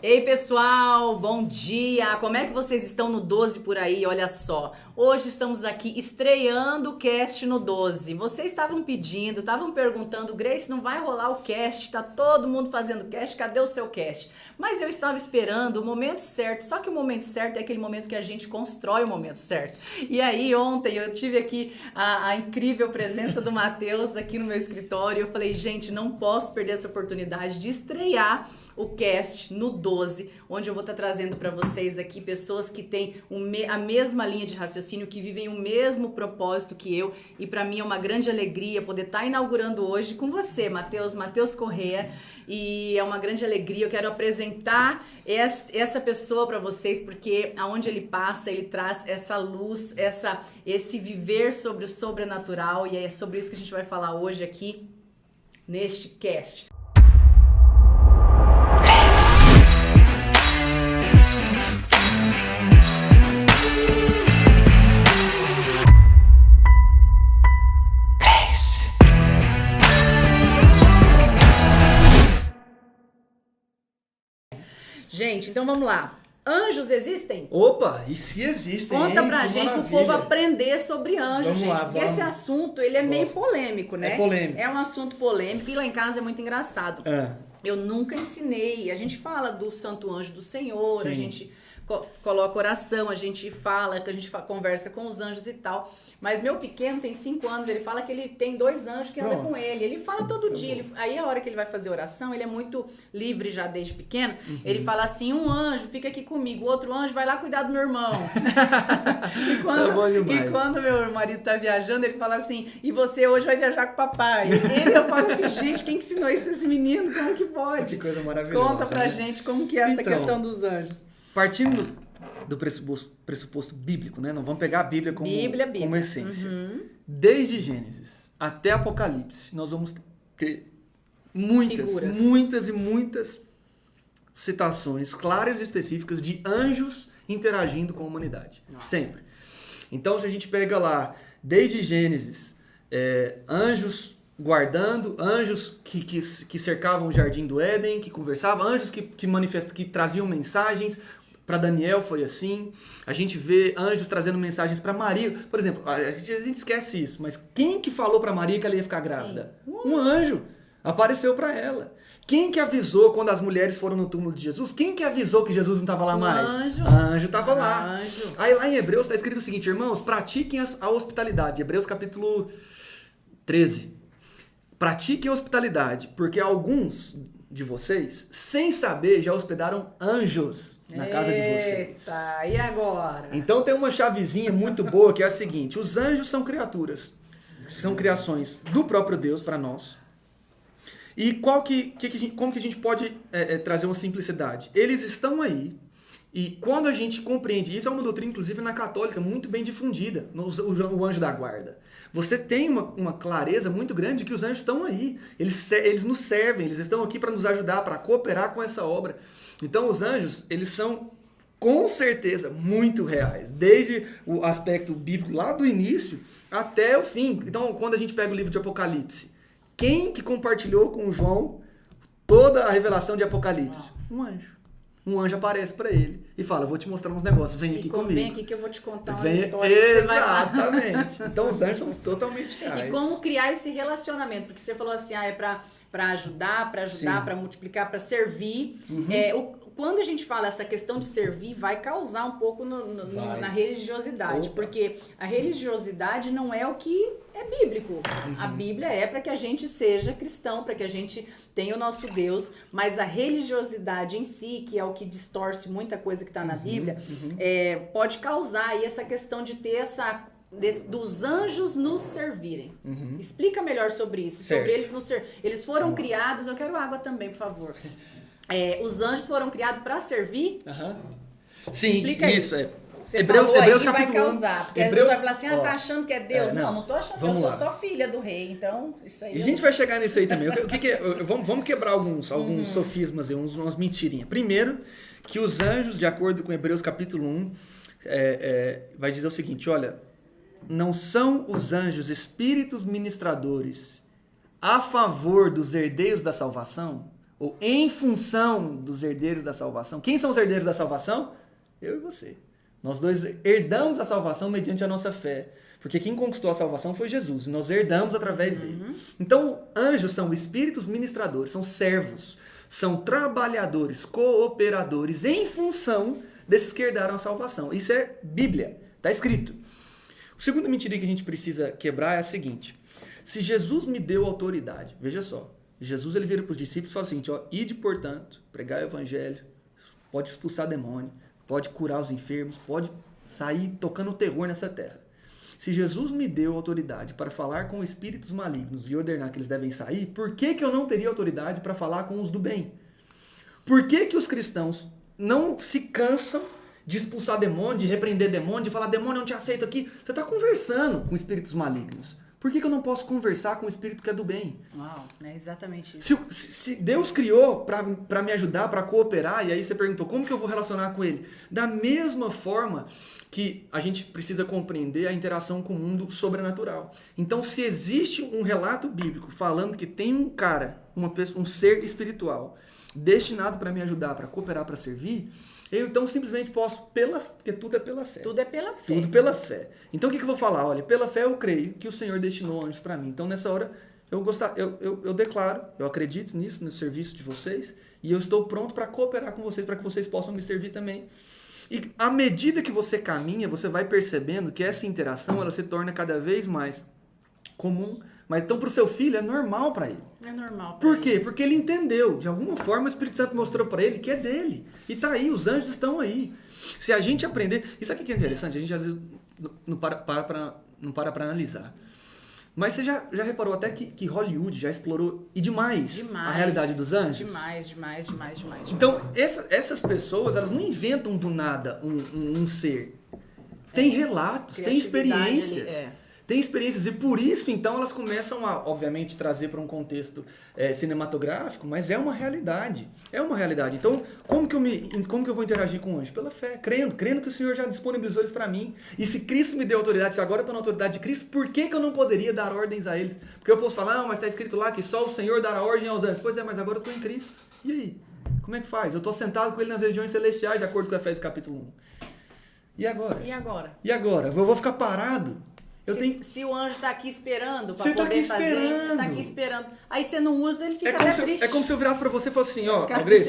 Ei pessoal, bom dia! Como é que vocês estão no 12 por aí? Olha só, hoje estamos aqui estreando o cast no 12. Vocês estavam pedindo, estavam perguntando, Grace, não vai rolar o cast? Tá todo mundo fazendo cast, cadê o seu cast? Mas eu estava esperando o momento certo, só que o momento certo é aquele momento que a gente constrói o momento certo. E aí ontem eu tive aqui a incrível presença do Matheus aqui no meu escritório. Eu falei, gente, não posso perder essa oportunidade de estrear o cast no 12, onde eu vou estar trazendo para vocês aqui pessoas que têm a mesma linha de raciocínio, que vivem o mesmo propósito que eu, e para mim é uma grande alegria poder estar inaugurando hoje com você, Matheus Corrêa, e é uma grande alegria. Eu quero apresentar essa pessoa para vocês, porque aonde ele passa, ele traz essa luz, esse viver sobre o sobrenatural, e é sobre isso que a gente vai falar hoje aqui neste cast. Gente, então vamos lá. Anjos existem? Opa, e se existem? Conta hein? pra Que gente, pro maravilha. povo aprender sobre anjos, Vamos gente. lá, Porque vamos. esse assunto, ele é meio polêmico, né? É polêmico. É um assunto polêmico e lá em casa é muito engraçado. Eu nunca ensinei. A gente fala do Santo Anjo do Senhor, Sim. a gente coloca oração, a gente fala, que a gente conversa com os anjos e tal. Mas meu pequeno tem 5 anos, ele fala que ele tem 2 anjos que andam com ele. Ele fala todo dia. Aí a hora que ele vai fazer oração, ele é muito livre já desde pequeno. Ele fala assim, um anjo fica aqui comigo, o outro anjo vai lá cuidar do meu irmão. E quando meu marido tá viajando, ele fala assim, e você hoje vai viajar com o papai. Eu falo assim, gente, quem ensinou isso pra esse menino? Como que pode? Que coisa maravilhosa. Conta pra gente como que é essa questão dos anjos. Partindo do pressuposto bíblico, né? Não vamos pegar a Bíblia como essência. Desde Gênesis até Apocalipse, nós vamos ter muitas citações claras e específicas de anjos interagindo com a humanidade. Sempre. Então, se a gente pega lá, desde Gênesis, anjos guardando, anjos que cercavam o jardim do Éden, que conversavam, anjos que traziam mensagens. Para Daniel foi assim. A gente vê anjos trazendo mensagens para Maria. Por exemplo, a gente esquece isso, mas quem que falou para Maria que ela ia ficar grávida? Um anjo apareceu para ela. Quem que avisou quando as mulheres foram no túmulo de Jesus? Quem que avisou que Jesus não estava lá mais? Anjo estava lá. Aí lá em Hebreus está escrito o seguinte, irmãos, pratiquem a hospitalidade. Hebreus capítulo 13. Pratiquem a hospitalidade, porque alguns de vocês, sem saber, já hospedaram anjos na casa de vocês. Eita, e agora? Então tem uma chavezinha muito boa que é a seguinte, os anjos são criaturas, são criações do próprio Deus para nós. E como que a gente pode trazer uma simplicidade? Eles estão aí, e quando a gente compreende, isso é uma doutrina, inclusive, na católica, muito bem difundida, o anjo da guarda. Você tem uma clareza muito grande de que os anjos estão aí. Eles nos servem, eles estão aqui para nos ajudar, para cooperar com essa obra. Então, os anjos, eles são, com certeza, muito reais. Desde o aspecto bíblico lá do início até o fim. Então, quando a gente pega o livro de Apocalipse, quem que compartilhou com João toda a revelação de Apocalipse? Um anjo. Um anjo aparece para ele e fala, vou te mostrar uns negócios, vem aqui comigo. Vem aqui que eu vou te contar umas histórias que você vai lá. Exatamente. Então os anjos são totalmente reais. E como criar esse relacionamento? Porque você falou assim, é para ajudar, para multiplicar, para servir. Quando a gente fala essa questão de servir, vai causar um pouco na religiosidade. Opa. Porque a religiosidade não é o que é bíblico. A Bíblia é para que a gente seja cristão, para que a gente tenha o nosso Deus, mas a religiosidade em si, que é o que distorce muita coisa que está na Bíblia, pode causar aí essa questão de ter dos anjos nos servirem. Explica melhor sobre isso, Certo. sobre eles nos servirem. Eles foram criados, eu quero água também, por favor. Os anjos foram criados para servir? Sim, Explica isso. Você Hebreus falou aí capítulo vai 1. causar, porque Hebreus, às vezes vai falar assim, tá achando que é Deus. Não tô achando, vamos eu sou lá. só filha do rei, então isso aí... E a gente vai chegar nisso aí também. O que é? Vamos quebrar alguns sofismas, umas mentirinhas. Primeiro, que os anjos, de acordo com Hebreus capítulo 1, vai dizer o seguinte, olha, não são os anjos espíritos ministradores a favor dos herdeiros da salvação? ou em função dos herdeiros da salvação. Quem são os herdeiros da salvação? Eu e você. Nós dois herdamos a salvação mediante a nossa fé. Porque quem conquistou a salvação foi Jesus. E nós herdamos através dele. Então, anjos são espíritos ministradores, são servos, são trabalhadores, cooperadores em função desses que herdaram a salvação. Isso é Bíblia. Está escrito. A segunda mentira que a gente precisa quebrar é a seguinte. Se Jesus me deu autoridade, veja só. Jesus ele vira para os discípulos e fala o seguinte, ó, ide, portanto, pregar o evangelho, pode expulsar demônio, pode curar os enfermos, pode sair tocando terror nessa terra. Se Jesus me deu autoridade para falar com espíritos malignos e ordenar que eles devem sair, por que eu não teria autoridade para falar com os do bem? Por que os cristãos não se cansam de expulsar demônio, de repreender demônio, de falar, demônio, eu não te aceito aqui? Você está conversando com espíritos malignos. Por que eu não posso conversar com o espírito que é do bem? Uau, é exatamente isso. Se Deus criou para me ajudar, para cooperar, e aí você perguntou, como que eu vou relacionar com ele? Da mesma forma que a gente precisa compreender a interação com o mundo sobrenatural. Então, se existe um relato bíblico falando que tem um cara, um ser espiritual, destinado para me ajudar, para cooperar, para servir, eu então simplesmente posso, porque tudo é pela fé. Tudo é pela fé. Tudo pela fé. Então o que eu vou falar? Olha, pela fé eu creio que o Senhor destinou anjos para mim. Então nessa hora eu declaro, eu acredito nisso, no serviço de vocês, e eu estou pronto para cooperar com vocês, para que vocês possam me servir também. E à medida que você caminha, você vai percebendo que essa interação ela se torna cada vez mais comum. Mas então para o seu filho é normal para ele. É normal. Por quê? Porque ele entendeu. De alguma forma o Espírito Santo mostrou para ele que é dele. E tá aí, os anjos estão aí. Se a gente aprender... Isso aqui que é interessante, a gente às vezes não para para analisar. Mas você já reparou até que Hollywood já explorou e demais a realidade dos anjos? Demais. Então, essas pessoas, elas não inventam do nada um ser. Tem relatos, tem experiências. Tem experiências, e por isso, então, elas começam a, obviamente, trazer para um contexto cinematográfico, mas é uma realidade. É uma realidade. Então, como que eu vou interagir com o anjo? Pela fé, crendo que o Senhor já disponibilizou eles para mim. E se Cristo me deu autoridade, se agora eu estou na autoridade de Cristo, por que eu não poderia dar ordens a eles? Porque eu posso falar, mas está escrito lá que só o Senhor dará ordem aos anjos. Pois é, mas agora eu estou em Cristo. E aí? Como é que faz? Eu estou sentado com ele nas regiões celestiais, de acordo com Efésios capítulo 1. E agora? E agora? Eu vou ficar parado? Se o anjo está aqui esperando para poder fazer, está aqui esperando. Aí você não usa, ele fica até triste. É como se eu virasse para você e falasse assim, ó, Grace,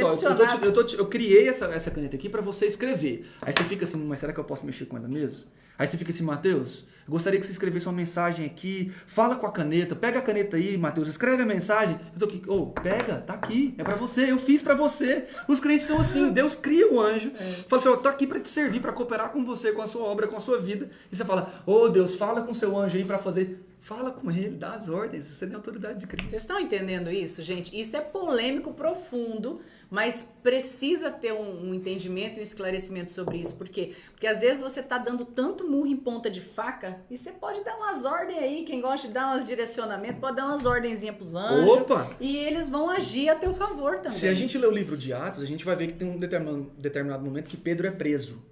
eu criei essa caneta aqui para você escrever. Aí você fica assim, mas será que eu posso mexer com ela mesmo? Aí você fica assim, Mateus, eu gostaria que você escrevesse uma mensagem aqui, fala com a caneta, pega a caneta aí, Mateus, escreve a mensagem. Eu tô aqui, pega, tá aqui, é para você, eu fiz para você. Os crentes estão assim, Deus cria o anjo, fala assim, eu tô aqui para te servir, para cooperar com você, com a sua obra, com a sua vida. E você fala, Deus, fala com seu anjo aí para fazer... Fala com ele, dá as ordens, você tem autoridade de Cristo. Vocês estão entendendo isso, gente? Isso é polêmico, profundo, mas precisa ter um entendimento e um esclarecimento sobre isso. Por quê? Porque às vezes você está dando tanto murro em ponta de faca e você pode dar umas ordens aí, quem gosta de dar uns direcionamentos, pode dar umas ordenzinhas para os anjos. Opa! E eles vão agir a teu favor também. Se a gente ler o livro de Atos, a gente vai ver que tem um determinado momento que Pedro é preso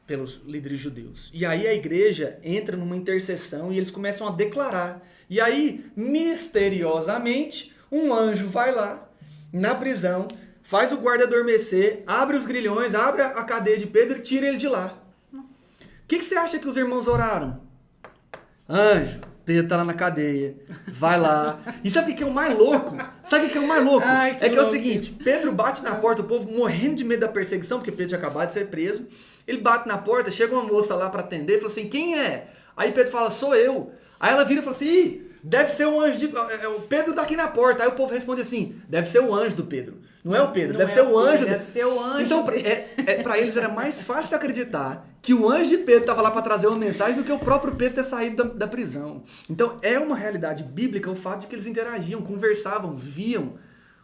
pelos líderes judeus. E aí a igreja entra numa intercessão e eles começam a declarar. E aí, misteriosamente, um anjo vai lá, na prisão, faz o guarda adormecer, abre os grilhões, abre a cadeia de Pedro e tira ele de lá. O que você acha que os irmãos oraram? Anjo, Pedro tá lá na cadeia, vai lá. E sabe o que é o mais louco? Ai, é o seguinte, Pedro bate na porta, o povo morrendo de medo da perseguição, porque Pedro tinha acabado de ser preso. Ele bate na porta, chega uma moça lá para atender, fala assim, quem é? Aí Pedro fala, sou eu. Aí ela vira e fala assim, deve ser o anjo, o Pedro tá aqui na porta. Aí o povo responde assim, deve ser o anjo do Pedro. Não é o Pedro, deve ser o anjo. Deve ser o anjo. Então, para eles era mais fácil acreditar que o anjo de Pedro estava lá para trazer uma mensagem do que o próprio Pedro ter saído da prisão. Então, é uma realidade bíblica o fato de que eles interagiam, conversavam, viam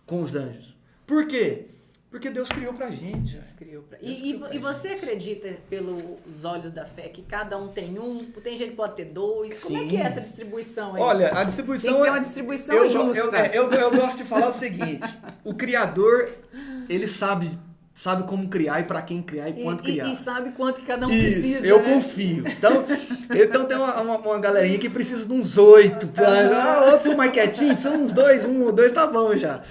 com os anjos. Por quê? Porque Deus criou pra gente. Deus criou pra... E você acredita, pelos olhos da fé, que cada um tem um? Tem gente que pode ter dois? Sim. Como é que é essa distribuição aí? Olha, a distribuição... Tem que ter uma distribuição justa. Eu gosto de falar o seguinte. O Criador, ele sabe sabe como criar e para quem criar e quanto criar. E sabe quanto que cada um Isso, precisa, eu né? confio. Então tem uma galerinha que precisa de uns 8 planos. Outros são mais quietinhos, são uns 2, 1 ou 2 tá bom já.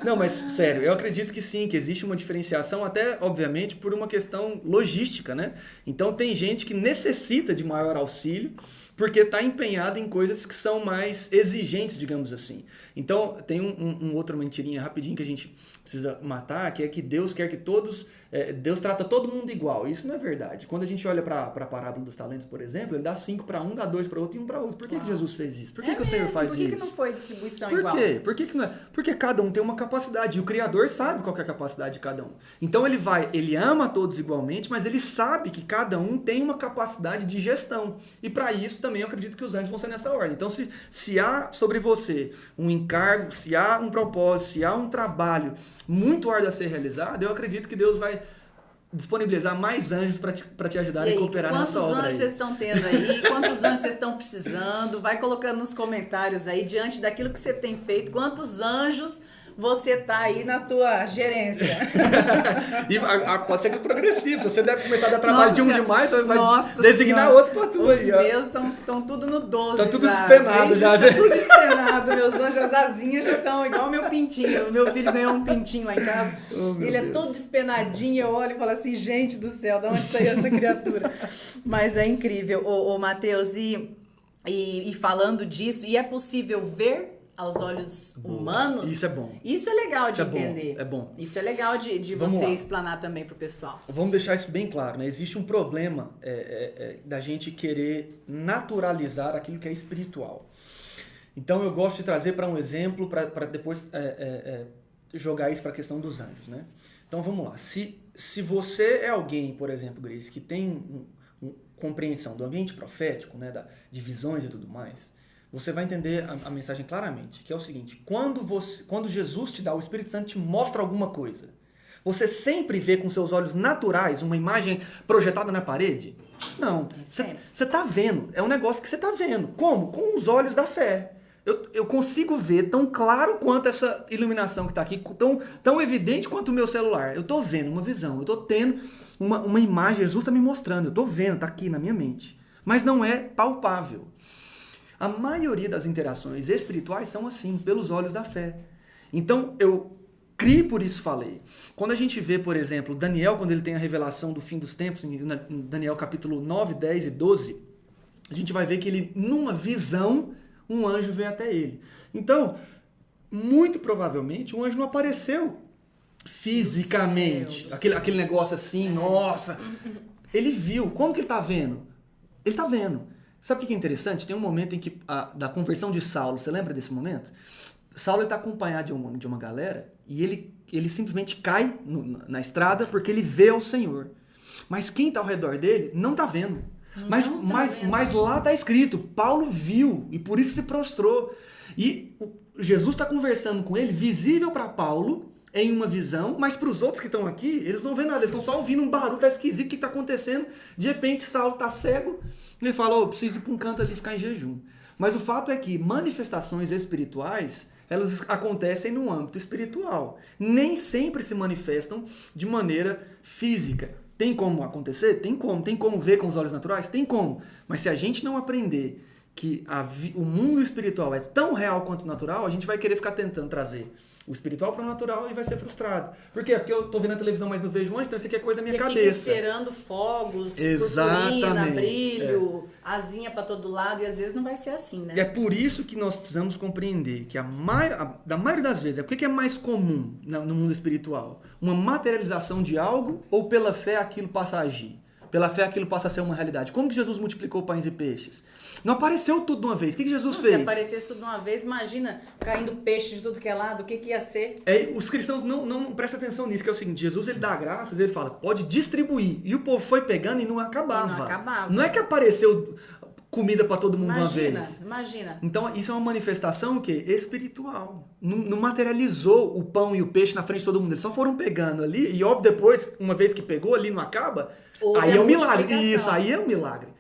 Não, mas sério, eu acredito que sim, que existe uma diferenciação, até, obviamente, por uma questão logística, né? Então tem gente que necessita de maior auxílio, porque está empenhado em coisas que são mais exigentes, digamos assim. Então, tem outra mentirinha rapidinho que a gente precisa matar, que é que Deus quer que todos... Deus trata todo mundo igual. Isso não é verdade. Quando a gente olha para a parábola dos talentos, por exemplo, ele dá 5 para um, dá 2 para outro e 1 para outro. Por que Jesus fez isso? Por que o Senhor faz isso? Por que não foi distribuição Por igual? quê? Por que não é? Porque cada um tem uma capacidade. E o Criador sabe qual que é a capacidade de cada um. Então ele ama todos igualmente, mas ele sabe que cada um tem uma capacidade de gestão. E para isso também eu acredito que os anjos vão ser nessa ordem. Então se há sobre você um encargo, se há um propósito, se há um trabalho muito árduo a ser realizado, eu acredito que Deus vai disponibilizar mais anjos para te ajudar a cooperar nessa obra. Quantos anjos vocês estão tendo aí? Quantos anjos vocês estão precisando? Vai colocando nos comentários aí, diante daquilo que você tem feito, quantos anjos você tá aí na tua gerência. E pode ser que progressivo. Se você deve começar a dar trabalho de um demais, você vai designar senhora. outro para tu. Os meus estão tudo no 12. Tá tudo já. despenado já. Tá tudo despenado. Meus anjos, as asinhas já estão igual o meu pintinho. O meu filho ganhou um pintinho lá em casa. Ele é todo despenadinho. Eu olho e falo assim, gente do céu, de onde saiu essa criatura? Mas é incrível. Ô Matheus, e falando disso, e é possível ver aos olhos humanos? Isso é bom. Isso é legal de entender. É bom. Isso é legal de você explanar também pro pessoal. Vamos deixar isso bem claro, né? Existe um problema da gente querer naturalizar aquilo que é espiritual. Então eu gosto de trazer para um exemplo, para depois jogar isso para a questão dos anjos, né? Então vamos lá. Se você é alguém, por exemplo, Grace, que tem compreensão do ambiente profético, né, de visões e tudo mais, você vai entender a mensagem claramente, que é o seguinte: quando Jesus te dá, o Espírito Santo te mostra alguma coisa, você sempre vê com seus olhos naturais uma imagem projetada na parede? Não. Você está vendo. É um negócio que você está vendo. Como? Com os olhos da fé. Eu consigo ver tão claro quanto essa iluminação que está aqui, tão evidente quanto o meu celular. Eu estou vendo uma visão, eu estou tendo uma imagem, Jesus está me mostrando, eu estou vendo, está aqui na minha mente. Mas não é palpável. A maioria das interações espirituais são assim, pelos olhos da fé. Então, eu crio, por isso falei. Quando a gente vê, por exemplo, Daniel, quando ele tem a revelação do fim dos tempos, em Daniel capítulo 9, 10 e 12, a gente vai ver que ele, numa visão, um anjo veio até ele. Então, muito provavelmente, o anjo não apareceu fisicamente. Aquele negócio assim, nossa. Ele viu. Como que ele está vendo? Ele está vendo. Sabe o que é interessante? Tem um momento em que, da conversão de Saulo, você lembra desse momento? Saulo está acompanhado de uma galera e ele simplesmente cai na estrada porque ele vê o Senhor. Mas quem está ao redor dele não está vendo. Mas lá está escrito, Paulo viu e por isso se prostrou. E Jesus está conversando com ele, visível para Paulo, em uma visão, mas para os outros que estão aqui, eles não vêem nada, eles estão só ouvindo um barulho, tá esquisito, o que está acontecendo? De repente, Saulo está cego, ele fala, preciso ir para um canto ali ficar em jejum. Mas o fato é que manifestações espirituais, elas acontecem no âmbito espiritual. Nem sempre se manifestam de maneira física. Tem como acontecer? Tem como. Tem como ver com os olhos naturais? Tem como. Mas se a gente não aprender que o mundo espiritual é tão real quanto natural, a gente vai querer ficar tentando trazer o espiritual para o natural e vai ser frustrado. Por quê? Porque eu tô vendo a televisão, mas não vejo antes, então isso aqui é coisa da minha cabeça. Fica esperando fogos, purpurina, brilho, asinha para todo lado, e às vezes não vai ser assim, né? E é por isso que nós precisamos compreender que da maioria das vezes, o que é mais comum no mundo espiritual? Uma materialização de algo ou pela fé aquilo passa a agir? Pela fé aquilo passa a ser uma realidade. Como que Jesus multiplicou pães e peixes? Não apareceu tudo de uma vez. O que Jesus fez? Se aparecesse tudo de uma vez, imagina caindo peixe de tudo que é lado, o que ia ser? Os cristãos não prestam atenção nisso, que é o seguinte, Jesus ele dá graças, ele fala, pode distribuir. E o povo foi pegando e não acabava. Não é que apareceu comida para todo mundo de uma vez. Imagina. Então isso é uma manifestação o quê? Espiritual. Não materializou o pão e o peixe na frente de todo mundo. Eles só foram pegando ali e óbvio depois, uma vez que pegou ali não acaba, aí é um milagre. Isso, aí é um milagre.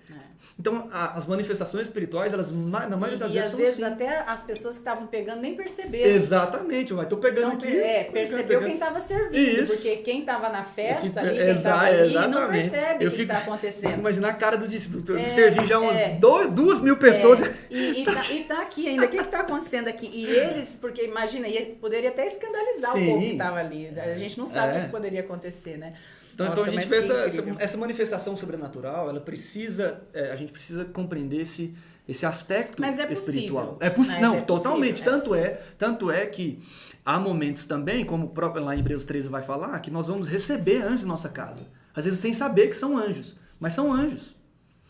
Então, as manifestações espirituais, elas, na maioria das E vezes, às são vezes assim. até as pessoas que estavam pegando nem perceberam. Exatamente, eu tô pegando Então, aqui. percebeu quem estava servindo, Isso. porque quem estava na festa Fico, ali, quem estava ali, não exatamente. percebe Eu o que fico está acontecendo. Imagina a cara do discípulo. Eu servi já umas 2.000 pessoas. E tá aqui ainda. O que está acontecendo aqui? E eles, porque imagina, poderia até escandalizar Sim. o povo que estava ali. A gente não sabe o que poderia acontecer, né? Então, Nossa, a gente mas vê essa manifestação sobrenatural, ela precisa, a gente precisa compreender esse aspecto mas é espiritual. Possível. Não, é totalmente. possível. Tanto é que há momentos também, como o próprio lá em Hebreus 13 vai falar, que nós vamos receber anjos em nossa casa. Às vezes sem saber que são anjos, mas são anjos.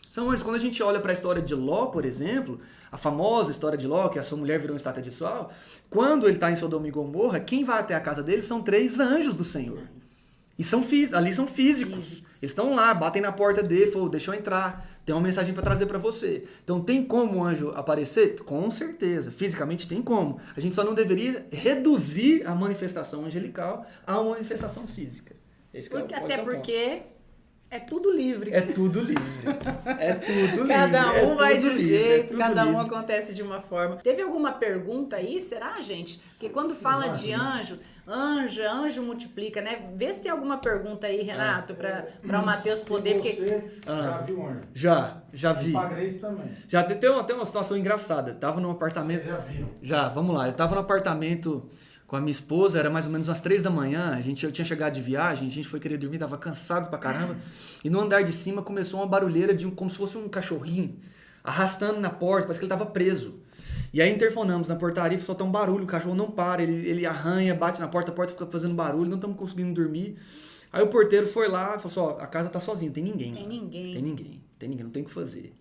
São anjos. Quando a gente olha para a história de Ló, por exemplo, a famosa história de Ló, que a sua mulher virou uma estátua de sal, quando ele está em Sodoma e Gomorra, quem vai até a casa dele são 3 anjos do Senhor. E ali são físicos. Eles estão lá, batem na porta dele, falam, deixa eu entrar, tem uma mensagem para trazer para você. Então tem como o anjo aparecer? Com certeza, fisicamente tem como. A gente só não deveria reduzir a manifestação angelical a uma manifestação física. Até porque é tudo livre. É tudo livre. É tudo livre. Cada um vai de um jeito, cada um livre. acontece de uma forma. Teve alguma pergunta aí? Será, gente? Porque quando fala de anjo multiplica, né? Vê se tem alguma pergunta aí, Renato, para o Matheus poder. Você já viu anjo? Já vi. Pra Grace também. Já tem uma situação engraçada. Tava num apartamento. Vocês já viram? Já, vamos lá. Eu tava no apartamento com a minha esposa, era mais ou menos umas 3 da manhã, eu tinha chegado de viagem, a gente foi querer dormir, tava cansado pra caramba, e no andar de cima começou uma barulheira como se fosse um cachorrinho, arrastando na porta, parece que ele tava preso. E aí interfonamos na portaria, só tá um barulho, o cachorro não para, ele arranha, bate na porta, a porta fica fazendo barulho, não estamos conseguindo dormir. Aí o porteiro foi lá e falou assim, a casa tá sozinha, tem ninguém. Tem ninguém, não tem o que fazer.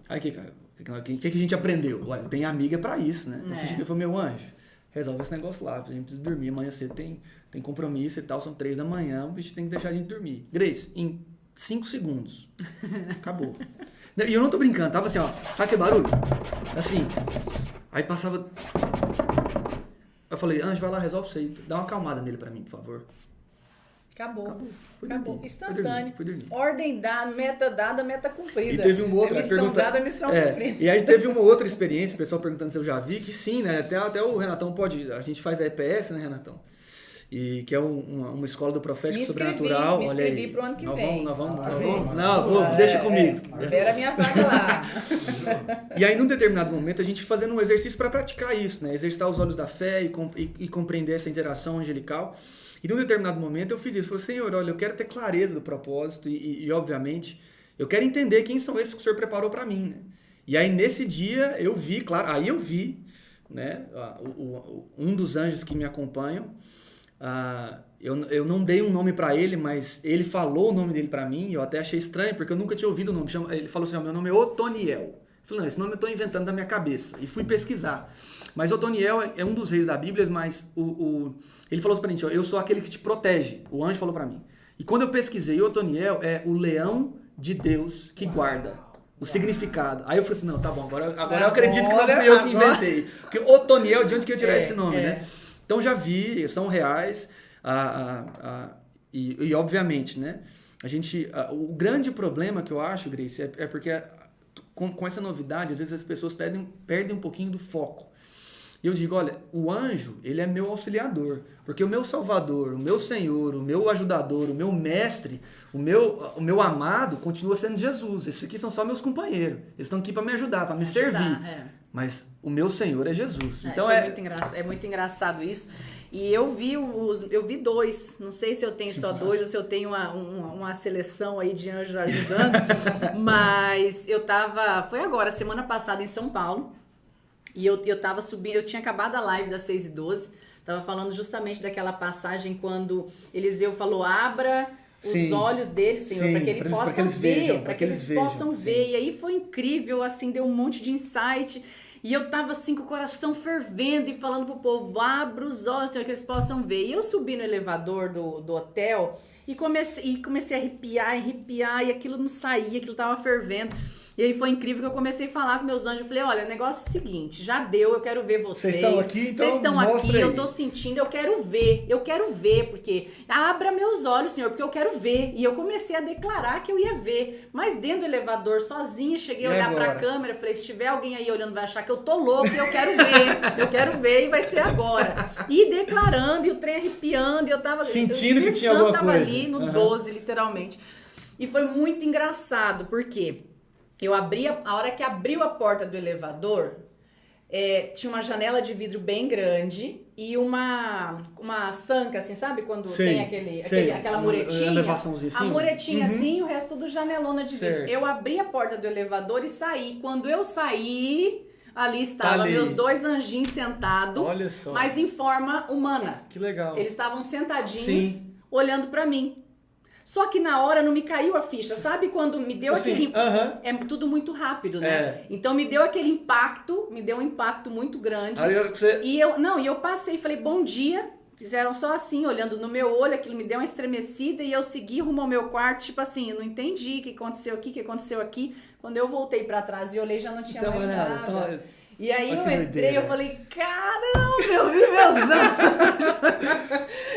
Aí o que a gente aprendeu? Olha, tem amiga pra isso, né? Então eu falei, meu anjo, resolve esse negócio lá, a gente precisa dormir, amanhã cedo tem compromisso e tal, são 3 da manhã, o bicho tem que deixar a gente dormir. Grace, em 5 segundos, acabou. E eu não tô brincando, tava assim, ó, sabe que barulho? Assim, aí passava... Eu falei, anjo, vai lá, resolve isso aí, dá uma acalmada nele pra mim, por favor. Acabou. Dormir. Instantâneo. Fui dormir. Ordem dada, meta cumprida. E teve uma outra missão dada, missão cumprida. E aí teve uma outra experiência, o pessoal perguntando se eu já vi, que sim, né? Até o Renatão pode... A gente faz a EPS, né, Renatão? E que é uma escola do profético sobrenatural. Me inscrevi pro ano que vem. Deixa comigo. Libera a minha vaga lá. E aí, num determinado momento, a gente fazendo um exercício para praticar isso, né? Exercitar os olhos da fé e compreender essa interação angelical. E num determinado momento eu fiz isso. Falei, Senhor, olha, eu quero ter clareza do propósito e obviamente, eu quero entender quem são esses que o Senhor preparou para mim, né? E aí, nesse dia, eu vi, né? Um dos anjos que me acompanham, eu não dei um nome para ele, mas ele falou o nome dele para mim, e eu até achei estranho, porque eu nunca tinha ouvido o nome. Ele falou assim, meu nome é Otoniel. Eu falei, não, esse nome eu estou inventando da minha cabeça. E fui pesquisar. Mas Otoniel é um dos reis da Bíblia, mas ele falou pra gente, eu sou aquele que te protege. O anjo falou pra mim. E quando eu pesquisei, Otoniel é o leão de Deus que guarda. O significado. Aí eu falei assim, não, tá bom, agora eu acredito que não fui eu que inventei. Porque Otoniel, de onde que eu ia tirar esse nome, né? Então já vi, são reais. E obviamente, né? O grande problema que eu acho, Grace, é porque com essa novidade, às vezes as pessoas perdem um pouquinho do foco. E eu digo, olha, o anjo, ele é meu auxiliador, porque o meu salvador, o meu senhor, o meu ajudador, o meu mestre, o meu amado continua sendo Jesus. Esses aqui são só meus companheiros. Eles estão aqui para me ajudar, para me servir. Mas o meu senhor é Jesus. Então é muito engraçado isso. E eu vi 2, não sei se eu tenho só 2 ou se eu tenho uma seleção aí de anjos ajudando, mas foi agora, semana passada em São Paulo, e eu tava subindo, eu tinha acabado a live das 6h12, tava falando justamente daquela passagem quando Eliseu falou, abra os olhos deles, Senhor, para que ele possa ver, para que eles possam ver. E aí foi incrível, assim, deu um monte de insight. E eu tava assim com o coração fervendo e falando pro povo, abra os olhos, para que eles possam ver. E eu subi no elevador do hotel e comecei a arrepiar, e aquilo não saía, aquilo tava fervendo. E aí foi incrível que eu comecei a falar com meus anjos. Eu falei, olha, o negócio é o seguinte, já deu, eu quero ver vocês. Vocês estão aqui, então Vocês estão mostra aqui, aí. eu tô sentindo, eu quero ver, porque abra meus olhos, Senhor, porque eu quero ver. E eu comecei a declarar que eu ia ver. Mas dentro do elevador, sozinha, cheguei a E olhar agora? pra câmera, falei, se tiver alguém aí olhando, vai achar que eu tô louco e eu quero ver. Eu quero ver e vai ser agora. E declarando, e o trem arrepiando, e eu tava... Sentindo o que Espírito tinha Santo alguma tava coisa. ali no Aham. 12, literalmente. E foi muito engraçado, porque eu abri, a hora que abriu a porta do elevador, tinha uma janela de vidro bem grande e uma sanca, assim, sabe? Quando Sei, tem sei. aquela Uma muretinha. elevaçãozinha A assim. muretinha Uhum. assim e o resto tudo janelona de vidro. Certo. Eu abri a porta do elevador e saí. Quando eu saí, ali estavam ali. meus 2 anjinhos sentados, Olha só. mas em forma humana. Que legal. Eles estavam sentadinhos, Sim. olhando pra mim. Só que na hora não me caiu a ficha. Sabe quando me deu Assim, aquele... aham. É tudo muito rápido, né? É. Então me deu aquele impacto, me deu um impacto muito grande. Aí a hora que você... E eu passei e falei, bom dia. Fizeram só assim, olhando no meu olho, aquilo me deu uma estremecida e eu segui rumo ao meu quarto, tipo assim, eu não entendi o que aconteceu aqui, o que aconteceu aqui. Quando eu voltei pra trás e olhei, já não tinha Então, mais olha, nada. então, E aí olha eu que entrei, doideira. eu falei, caramba, eu vi meus anjos.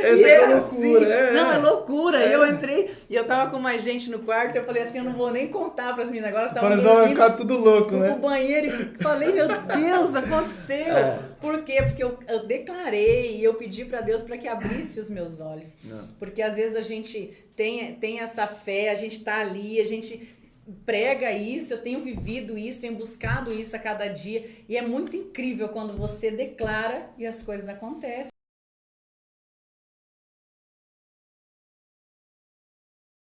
Essa E que é assim, loucura, Não, é loucura. E eu entrei e eu tava com mais gente no quarto, eu falei assim, eu não vou nem contar pras meninas agora, elas O estavam coração vai dormindo. ficar tudo louco, Fui né? pro banheiro e falei, meu Deus, aconteceu. É. Por quê? Porque eu declarei e eu pedi pra Deus pra que abrisse os meus olhos. Não. Porque às vezes a gente tem essa fé, a gente tá ali, a gente prega isso, eu tenho vivido isso, tenho buscado isso a cada dia. E é muito incrível quando você declara e as coisas acontecem.